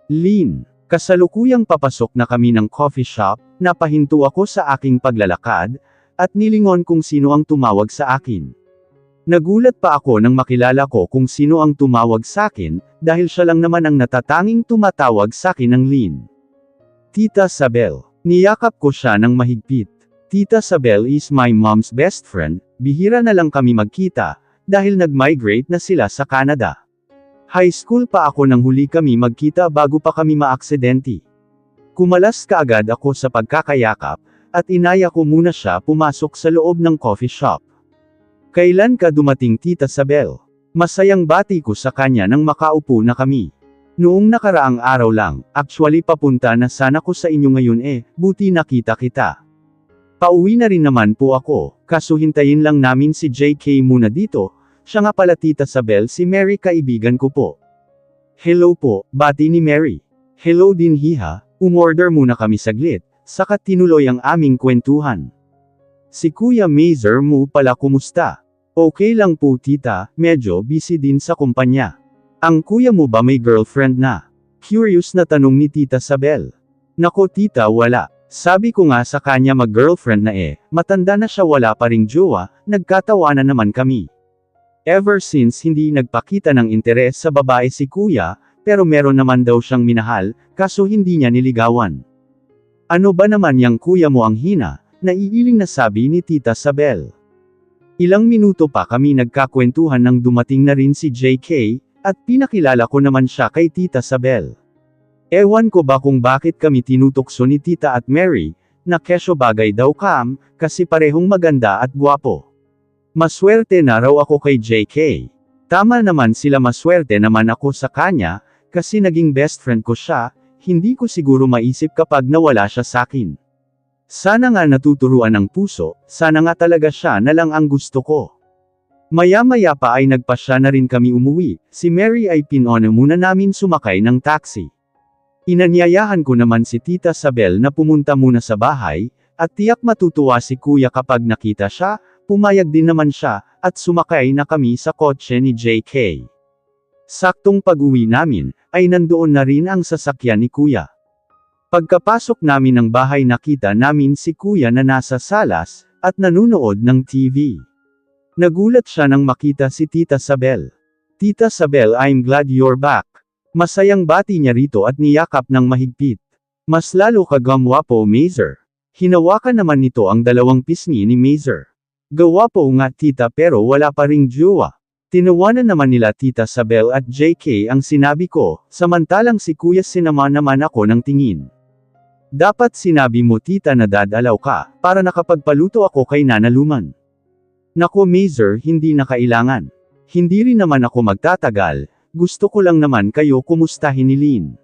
Lin, kasalukuyang papasok na kami ng coffee shop, napahinto ako sa aking paglalakad, at nilingon kung sino ang tumawag sa akin. Nagulat pa ako nang makilala ko kung sino ang tumawag sa akin, dahil siya lang naman ang natatanging tumatawag sa akin ng Lin. Tita Sabel. Niyakap ko siya ng mahigpit. Tita Sabel is my mom's best friend, bihira na lang kami magkita, dahil nag-migrate na sila sa Canada. High school pa ako nang huli kami magkita bago pa kami maaksidente. Kumalas kaagad ako sa pagkakayakap, at inaya ko muna siya pumasok sa loob ng coffee shop. Kailan ka dumating Tita Sabel? Masayang bati ko sa kanya nang makaupo na kami. Noong nakaraang araw lang, actually papunta na sana ko sa inyo ngayon buti nakita kita. Pauwi na rin naman po ako, kaso hintayin lang namin si JK muna dito. Siya nga pala Tita Sabel, si Mary kaibigan ko po. Hello po, bati ni Mary. Hello din hiha, umorder muna kami saglit, saka tinuloy ang aming kwentuhan. Si Kuya Mazer mo pala kumusta? Okay lang po tita, medyo busy din sa kumpanya. Ang kuya mo ba may girlfriend na? Curious na tanong ni Tita Sabel. Nako tita wala. Sabi ko nga sa kanya mag-girlfriend na matanda na siya wala pa ring jowa, nagkatawanan naman kami. Ever since hindi nagpakita ng interes sa babae si kuya, pero meron naman daw siyang minahal, kaso hindi niya niligawan. Ano ba naman yang kuya mo ang hina, naiiling na sabi ni Tita Sabel. Ilang minuto pa kami nagkakwentuhan nang dumating na rin si JK, at pinakilala ko naman siya kay Tita Sabel. Ewan ko ba kung bakit kami tinutokso ni Tita at Mary, na kesyo bagay daw kasi parehong maganda at gwapo. Maswerte na raw ako kay JK. Tama naman sila maswerte naman ako sa kanya, kasi naging best friend ko siya, hindi ko siguro maisip kapag nawala siya sakin. Sana nga natuturuan ng puso, sana nga talaga siya na lang ang gusto ko. Maya-maya pa ay nagpasya na rin kami umuwi, si Mary ay pinona muna namin sumakay ng taxi. Inanyayahan ko naman si Tita Sabel na pumunta muna sa bahay, at tiyak matutuwa si kuya kapag nakita siya. Pumayag din naman siya, at sumakay na kami sa kotse ni JK. Saktong pag-uwi namin, ay nandoon na rin ang sasakyan ni kuya. Pagkapasok namin ng bahay nakita namin si kuya na nasa salas, at nanunood ng TV. Nagulat siya nang makita si Tita Sabel. Tita Sabel, I'm glad you're back. Masayang bati niya rito at niyakap ng mahigpit. Mas lalo ka gamwapo Mazer. Hinawakan naman nito ang dalawang pisngi ni Mazer. Gawapo nga tita pero wala pa ring jowa. Tinawanan naman nila Tita Sabel at JK ang sinabi ko, samantalang si kuya sinama naman ako ng tingin. Dapat sinabi mo tita na dadalaw ka, para nakapagpaluto ako kay Nana Luman. Nako Mazer hindi na kailangan. Hindi rin naman ako magtatagal, gusto ko lang naman kayo kumustahin ni Lin.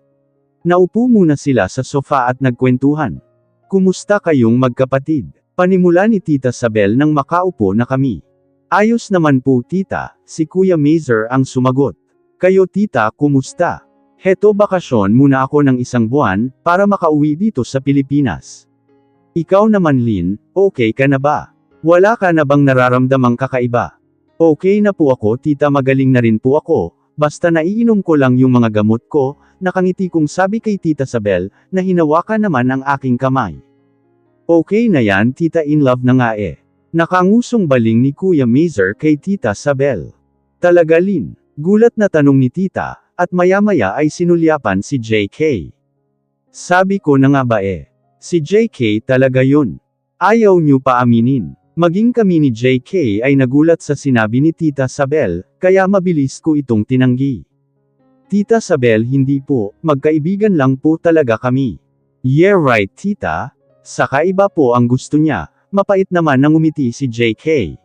Naupo muna sila sa sofa at nagkwentuhan. Kumusta kayong magkapatid? Panimula ni Tita Sabel nang makaupo na kami. Ayos naman po tita, si Kuya Mazer ang sumagot. Kayo tita kumusta? Heto bakasyon muna ako ng 1 buwan, para makauwi dito sa Pilipinas. Ikaw naman Lin, okay ka na ba? Wala ka na bang nararamdamang kakaiba? Okay na po ako tita magaling na rin po ako, basta naiinom ko lang yung mga gamot ko, nakangiti kong sabi kay Tita Sabel, na hinawakan naman ang aking kamay. Okay na yan tita in love na nga Nakangusong baling ni Kuya Mazer kay Tita Sabel. Talaga Lin? Gulat na tanong ni tita, at maya-maya ay sinulyapan si JK. Sabi ko na nga ba si JK talaga yun. Ayaw niyo pa aminin. Maging kami ni JK ay nagulat sa sinabi ni Tita Sabel, kaya mabilis ko itong tinanggi. Tita Sabel hindi po, magkaibigan lang po talaga kami. Yeah right tita. Saka iba po ang gusto niya, mapait naman nang umiti si JK.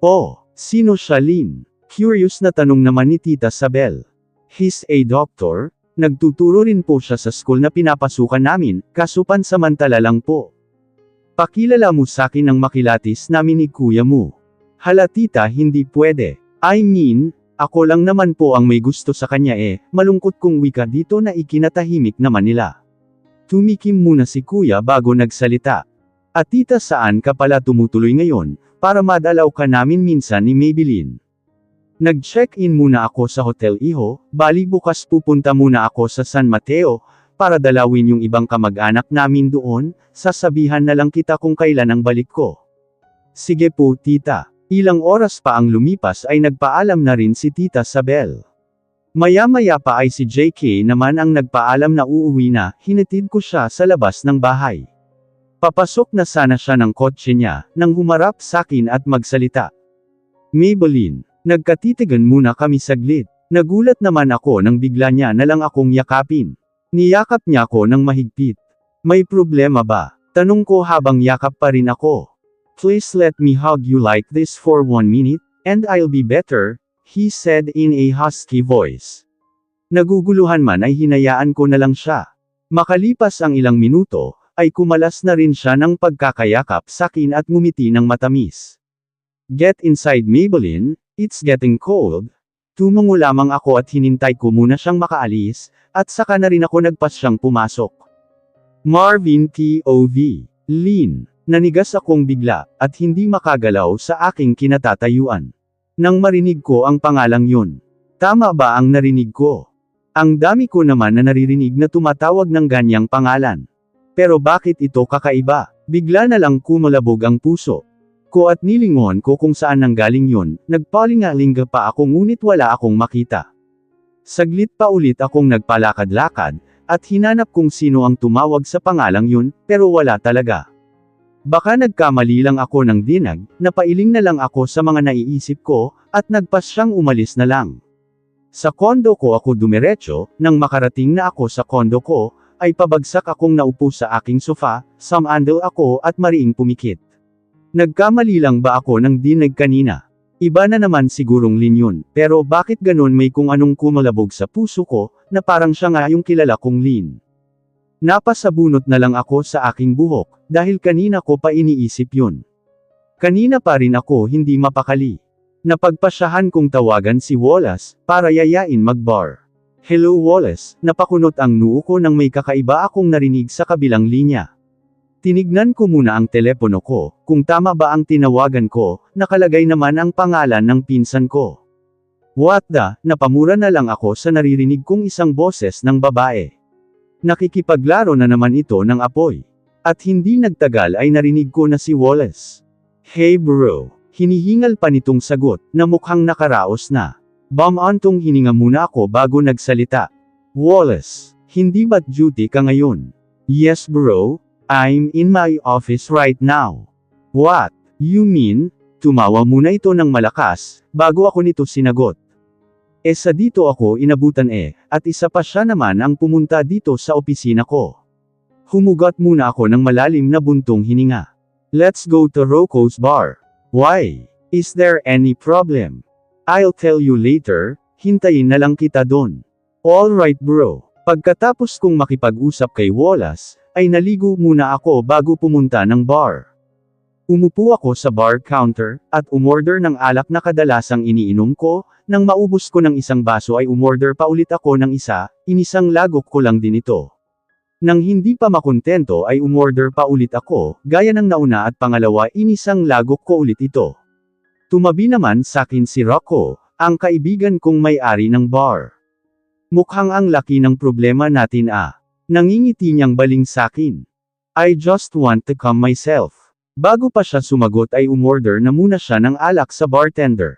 Oh, sino siya Lin? Curious na tanong naman ni Tita Sabel. He's a doctor, nagtuturo rin po siya sa school na pinapasukan namin, kaso pansamantala lang po. Pakilala mo sakin ang makilatis namin ni kuya mo. Hala tita hindi pwede. I mean, ako lang naman po ang may gusto sa kanya malungkot kong wika dito na ikinatahimik naman nila. Tumikim muna si kuya bago nagsalita. At tita saan ka pala tumutuloy ngayon, para madalaw ka namin minsan ni Maybelline? Nag-check-in muna ako sa Hotel Iho, bali bukas pupunta muna ako sa San Mateo, para dalawin yung ibang kamag-anak namin doon, sasabihan na lang kita kung kailan ang balik ko. Sige po tita. Ilang oras pa ang lumipas ay nagpaalam na rin si Tita Sabel. Maya-maya pa ay si JK naman ang nagpaalam na uuwi na, hinatid ko siya sa labas ng bahay. Papasok na sana siya ng kotse niya, nang humarap sa akin at magsalita. Maybelline. Nagkatitigan muna kami saglit. Nagulat naman ako nang bigla niya na lang akong yakapin. Niyakap niya ako ng mahigpit. May problema ba? Tanong ko habang yakap pa rin ako. Please let me hug you like this for 1 minute, and I'll be better, he said in a husky voice. Naguguluhan man ay hinayaan ko na lang siya. Makalipas ang ilang minuto, ay kumalas na rin siya ng pagkakayakap sa akin at ngumiti ng matamis. Get inside Maybelline, it's getting cold. Tumungo lamang ako at hinintay ko muna siyang makaalis, at saka na rin ako nagpas siyang pumasok. Marvin POV. Lynn. Nanigas akong bigla, at hindi makagalaw sa aking kinatatayuan. Nang marinig ko ang pangalang yun. Tama ba ang narinig ko? Ang dami ko naman na naririnig na tumatawag ng ganyang pangalan. Pero bakit ito kakaiba? Bigla na lang kumalabog ang puso ko at nilingon ko kung saan nanggaling yun, nagpalingalinga pa ako ngunit wala akong makita. Saglit pa ulit akong nagpalakad-lakad, at hinanap kung sino ang tumawag sa pangalang yun, pero wala talaga. Baka nagkamali lang ako ng dinag, napailing na lang ako sa mga naiisip ko, at nagpas siyang umalis na lang. Sa kondo ko ako dumiretso, nang makarating na ako sa kondo ko, ay pabagsak akong naupo sa aking sofa, samandal ako at mariing pumikit. Nagkamali lang ba ako ng dinag kanina? Iba na naman sigurong Lynn yun, pero bakit ganun may kung anong kumalabog sa puso ko, na parang siya nga yung kilala kong Lynn. Napasabunot na lang ako sa aking buhok, dahil kanina ko pa iniisip yun. Kanina pa rin ako hindi mapakali. Napagpasyahan kong tawagan si Wallace, para yayain mag-bar. Hello Wallace, napakunot ang noo ko nang may kakaiba akong narinig sa kabilang linya. Tinignan ko muna ang telepono ko, kung tama ba ang tinawagan ko, nakalagay naman ang pangalan ng pinsan ko. What the, napamura na lang ako sa naririnig kong isang boses ng babae. Nakikipaglaro na naman ito ng apoy. At hindi nagtagal ay narinig ko na si Wallace. Hey bro, hinihingal pa nitong sagot, na mukhang nakaraos na. Bumantong hininga muna ako bago nagsalita. Wallace, hindi ba't duty ka ngayon? Yes bro, I'm in my office right now. What? You mean? Tumawa muna ito ng malakas, bago ako nito sinagot. Sa dito ako inabutan at isa pa siya naman ang pumunta dito sa opisina ko. Humugot muna ako ng malalim na buntong hininga. Let's go to Rocco's bar. Why? Is there any problem? I'll tell you later, hintayin na lang kita doon. Alright bro. Pagkatapos kong makipag-usap kay Wallace, ay naligo muna ako bago pumunta ng bar. Umupo ako sa bar counter, at umorder ng alak na kadalasang iniinom ko, nang maubos ko ng isang baso ay umorder pa ulit ako ng isa, inisang lagok ko lang din ito. Nang hindi pa makontento ay umorder pa ulit ako, gaya ng nauna at pangalawa inisang lagok ko ulit ito. Tumabi naman sa akin si Rocco, ang kaibigan kong may-ari ng bar. Mukhang ang laki ng problema natin Nangingiti niyang baling sakin. I just want to calm myself. Bago pa siya sumagot ay umorder na muna siya ng alak sa bartender.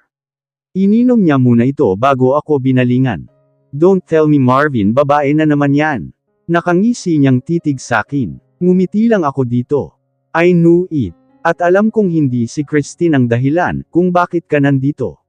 Ininom niya muna ito bago ako binalingan. Don't tell me Marvin, babae na naman yan. Nakangisi niyang titig sakin. Ngumiti lang ako dito. I knew it. At alam kong hindi si Christine ang dahilan kung bakit ka nandito.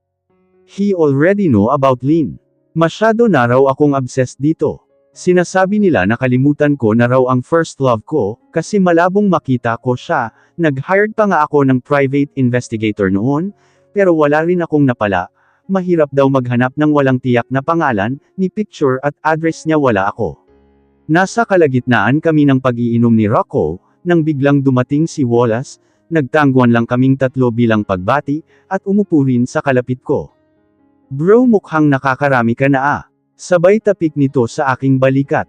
He already know about Lynn. Masyado na raw akong obsessed dito. Sinasabi nila nakalimutan ko na raw ang first love ko, kasi malabong makita ko siya, nag-hired pa nga ako ng private investigator noon, pero wala rin akong napala, mahirap daw maghanap ng walang tiyak na pangalan, ni picture at address niya wala ako. Nasa kalagitnaan kami ng pag-iinom ni Rocco, nang biglang dumating si Wallace, nagtangguan lang kaming tatlo bilang pagbati, at umupo rin sa kalapit ko. Bro mukhang nakakarami ka na Sabay tapik nito sa aking balikat.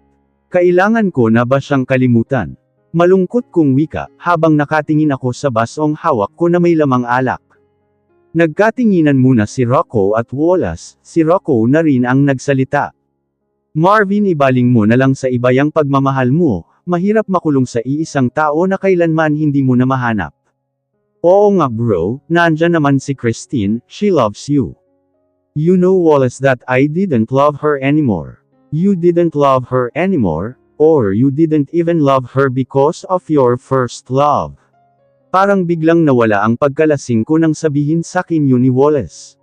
Kailangan ko na ba siyang kalimutan? Malungkot kong wika, habang nakatingin ako sa basong hawak ko na may lamang alak. Nagkatinginan muna si Rocco at Wallace, si Rocco na rin ang nagsalita. Marvin, ibaling mo na lang sa iba yang pagmamahal mo, mahirap makulong sa iisang tao na kailanman hindi mo na mahanap. Oo nga bro, nandyan naman si Christine, she loves you. You know Wallace that I didn't love her anymore. You didn't love her anymore, or you didn't even love her because of your first love. Parang biglang nawala ang pagkalasing ko nang sabihin sakin yun ni Wallace.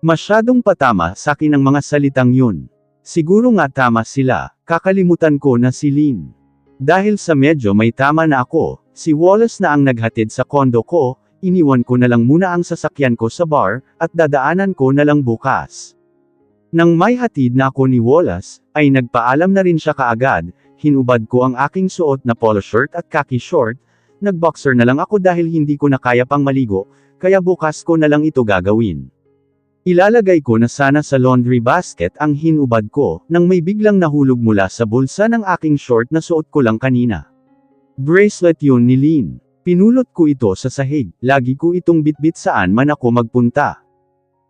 Masyadong patama sakin ang mga salitang yun. Siguro nga tama sila, kakalimutan ko na si Lynn. Dahil sa medyo may tama na ako, si Wallace na ang naghatid sa kondo ko, iniwan ko na lang muna ang sasakyan ko sa bar, at dadaanan ko na lang bukas. Nang may hatid na ako ni Wallace, ay nagpaalam na rin siya kaagad, hinubad ko ang aking suot na polo shirt at khaki short, nagboxer na lang ako dahil hindi ko na kaya pang maligo, kaya bukas ko na lang ito gagawin. Ilalagay ko na sana sa laundry basket ang hinubad ko, nang may biglang nahulog mula sa bulsa ng aking short na suot ko lang kanina. Bracelet yun ni Lynn. Pinulot ko ito sa sahig, lagi ko itong bitbit saan man ako magpunta.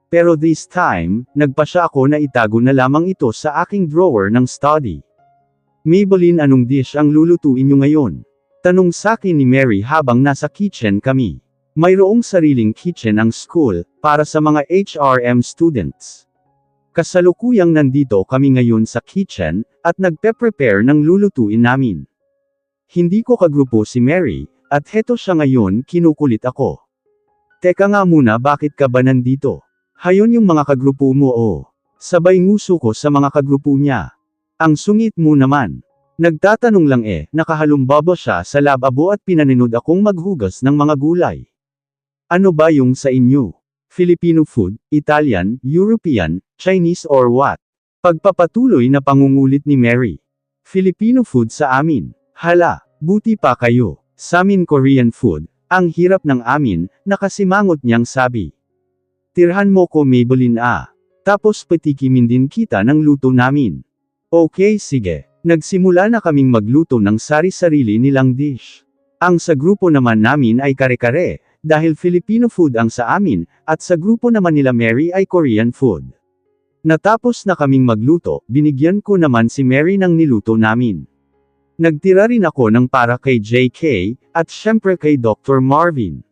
Pero this time, nagpasya ako na itago na lamang ito sa aking drawer ng study. Maybelline, anong dish ang lulutuin nyo ngayon? Tanong sakin ni Mary habang nasa kitchen kami. Mayroong sariling kitchen ang school, para sa mga HRM students. Kasalukuyang nandito kami ngayon sa kitchen, at nagpe-prepare ng lulutuin namin. Hindi ko kagrupo si Mary, at heto siya ngayon, kinukulit ako. Teka nga muna, bakit ka ba nandito? Hayon yung mga kagrupo mo oh. Sabay nguso ko sa mga kagrupo niya. Ang sungit mo naman. Nagtatanong lang nakahalumbabo siya sa lababo at pinaninud akong maghugas ng mga gulay. Ano ba yung sa inyo? Filipino food, Italian, European, Chinese or what? Pagpapatuloy na pangungulit ni Mary. Filipino food sa amin. Hala, buti pa kayo. Samin Korean food, ang hirap ng amin, nakasimangot niyang sabi. Tirhan mo ko Maybelline Tapos patikimin din kita ng luto namin. Okay sige. Nagsimula na kaming magluto ng sari-sarili nilang dish. Ang sa grupo naman namin ay kare-kare, dahil Filipino food ang sa amin, at sa grupo naman nila Mary ay Korean food. Natapos na kaming magluto, binigyan ko naman si Mary ng niluto namin. Nagtira rin ako ng para kay JK, at syempre kay Dr. Marvin.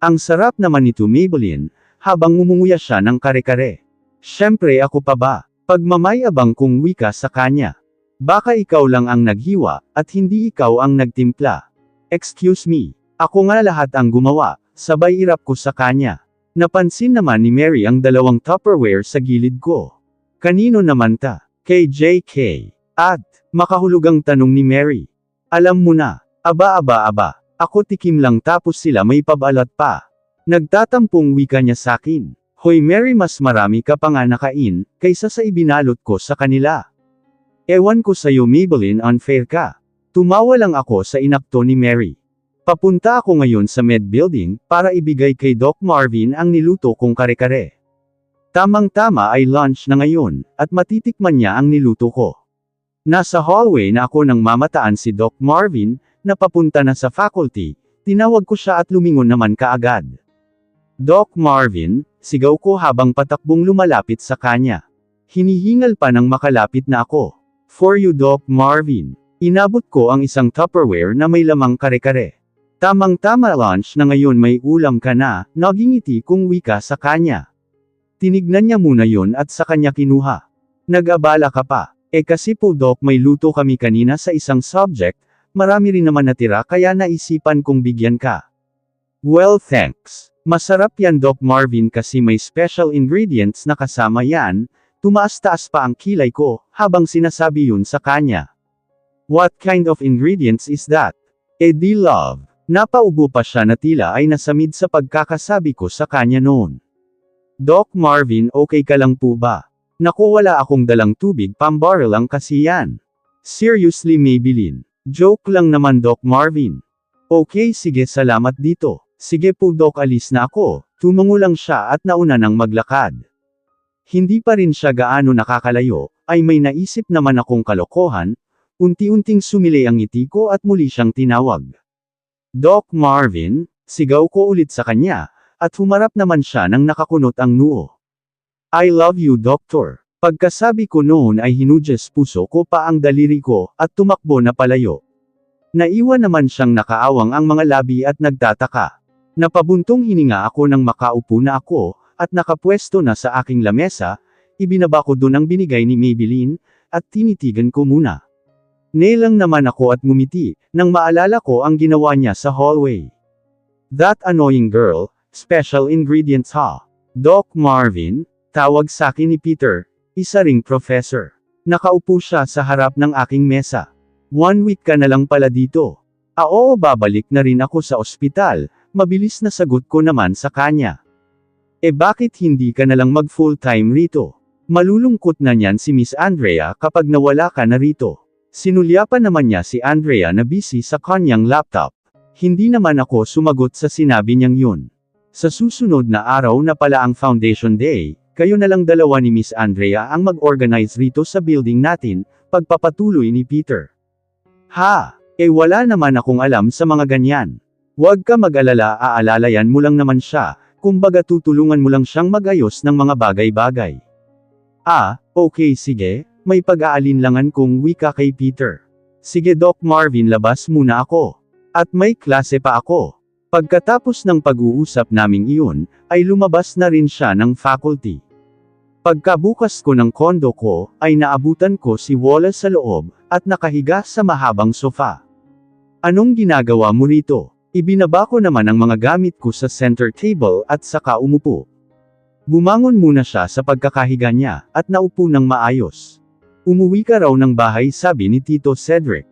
Ang sarap naman nito Maybelline, habang ngumunguya siya ng kare-kare. Syempre ako pa ba? Pagmamayabang kong wika sa kanya. Baka ikaw lang ang naghiwa, at hindi ikaw ang nagtimpla. Excuse me. Ako nga lahat ang gumawa, sabay irap ko sa kanya. Napansin naman ni Mary ang dalawang Tupperware sa gilid ko. Kanino naman ta? Kay JK. At, makahulugang tanong ni Mary. Alam mo na. Aba. Ako tikim lang tapos sila may pabalat pa. Nagtatampong wika niya sakin. Hoy Mary, mas marami ka pa nga nakain, kaysa sa ibinalot ko sa kanila. Ewan ko sa'yo Maybelline, unfair ka. Tumawa lang ako sa inakto ni Mary. Papunta ako ngayon sa med building, para ibigay kay Doc Marvin ang niluto kong kare-kare. Tamang-tama ay lunch na ngayon, at matitikman niya ang niluto ko. Nasa hallway na ako nang mamataan si Doc Marvin, na papunta na sa faculty, tinawag ko siya at lumingon naman kaagad. Doc Marvin, sigaw ko habang patakbong lumalapit sa kanya. Hinihingal pa nang makalapit na ako. For you Doc Marvin. Inabot ko ang isang Tupperware na may lamang kare-kare. Tamang-tama lunch na ngayon, may ulam ka na, nagingiti kong wika sa kanya. Tinignan niya muna yon at sa kanya kinuha. Nag-abala ka pa. Kasi po Doc, may luto kami kanina sa isang subject, marami rin naman natira kaya naisipan kong bigyan ka. Well thanks. Masarap yan Doc Marvin kasi may special ingredients na kasama yan. Tumaas-taas pa ang kilay ko, habang sinasabi yun sa kanya. What kind of ingredients is that? Di love. Napaubo pa siya na tila ay nasamid sa pagkakasabi ko sa kanya noon. Doc Marvin, okay ka lang po ba? Naku, wala akong dalang tubig, pambarrel lang kasi yan. Seriously Maybelline. Joke lang naman Doc Marvin. Okay sige, salamat dito. Sige po Doc, alis na ako. Tumango lang siya at nauna nang maglakad. Hindi pa rin siya gaano nakakalayo, ay may naisip naman akong kalokohan, unti-unting sumilay ang ngiti ko at muli siyang tinawag. Doc Marvin, sigaw ko ulit sa kanya, at humarap naman siya nang nakakunot ang noo. I love you, Doctor. Pagkasabi ko noon ay hinudyas puso ko pa ang daliri ko, at tumakbo na palayo. Naiwan naman siyang nakaawang ang mga labi at nagtataka. Napabuntong hininga ako nang makaupo na ako, at nakapwesto na sa aking lamesa, ibinaba ko dun ang binigay ni Maybelline, at tinitigan ko muna. Nelang naman ako at ngumiti, nang maalala ko ang ginawa niya sa hallway. That annoying girl, special ingredients ha. Doc Marvin, tawag sa akin ni Peter, isa ring professor. Nakaupo siya sa harap ng aking mesa. 1 week ka na lang pala dito. Oo, babalik na rin ako sa ospital, mabilis na sagot ko naman sa kanya. Bakit hindi ka na lang mag full-time rito? Malulungkot na niyan si Miss Andrea kapag nawala ka na rito. Sinulyapan naman niya si Andrea na busy sa kanyang laptop. Hindi naman ako sumagot sa sinabi niyang yun. Sa susunod na araw na pala ang Foundation Day, kayo na lang dalawa ni Miss Andrea ang mag-organize rito sa building natin, pagpapatuloy ni Peter. Ha! Wala naman akong alam sa mga ganyan. Huwag ka mag-alala, aalalayan mo lang naman siya, kumbaga tutulungan mo lang siyang mag-ayos ng mga bagay-bagay. Okay sige, may pag-aalinlangan kong wika kay Peter. Sige Doc Marvin, labas muna ako. At may klase pa ako. Pagkatapos ng pag-uusap naming iyon, ay lumabas na rin siya ng faculty. Pagkabukas ko ng kondo ko, ay naabutan ko si Wallace sa loob, at nakahiga sa mahabang sofa. Anong ginagawa mo rito? Ibinaba ko naman ang mga gamit ko sa center table at saka umupo. Bumangon muna siya sa pagkakahiga niya, at naupo ng maayos. Umuwi ka raw ng bahay, sabi ni Tito Cedric.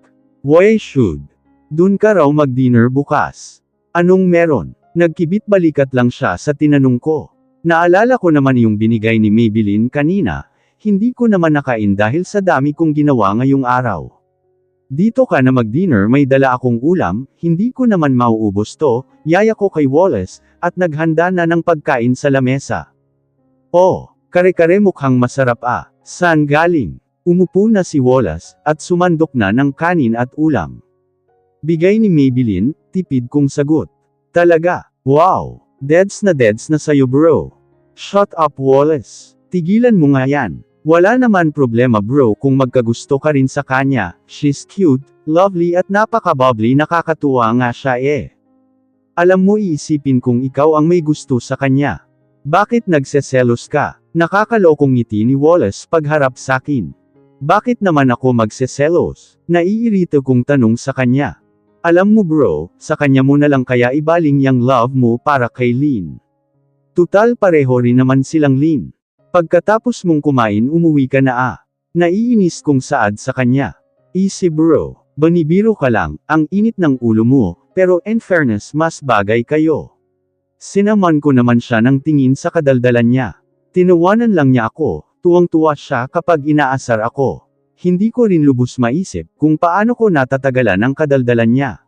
Why should? Dun ka raw mag-dinner bukas. Anong meron? Nagkibit balikat lang siya sa tinanong ko. Naalala ko naman yung binigay ni Maybelline kanina, hindi ko naman nakain dahil sa dami kong ginawa ngayong araw. Dito ka na mag-dinner, may dala akong ulam, hindi ko naman mauubos to, yaya ko kay Wallace, at naghanda na ng pagkain sa lamesa. Oh, kare-kare mukhang masarap ah. Saan galing? Umupo na si Wallace, at sumandok na ng kanin at ulam. Bigay ni Maybelline, tipid kong sagot. Talaga? Wow! Deads na sayo bro. Shut up Wallace. Tigilan mo nga yan. Wala naman problema bro kung magkagusto ka rin sa kanya, she's cute, lovely at napaka-bubbly, nakakatuwa nga siya eh. Alam mo, iisipin kung ikaw ang may gusto sa kanya. Bakit nagseselos ka? Nakakalokong ngiti ni Wallace pagharap sakin. Bakit naman ako magseselos? Naiirito kong tanong sa kanya. Alam mo bro, sa kanya mo na lang kaya ibaling yang love mo para kay Lynn. Tutal pareho rin naman silang Lynn. Pagkatapos mong kumain umuwi ka na ah. Naiinis kong saad sa kanya. Easy bro, banibiro ka lang, ang init ng ulo mo, pero in fairness mas bagay kayo. Sinaman ko naman siya ng tingin sa kadaldalan niya. Tinawanan lang niya ako, tuwang-tuwa siya kapag inaasar ako. Hindi ko rin lubos maisip kung paano ko natatagalan ang kadaldalan niya.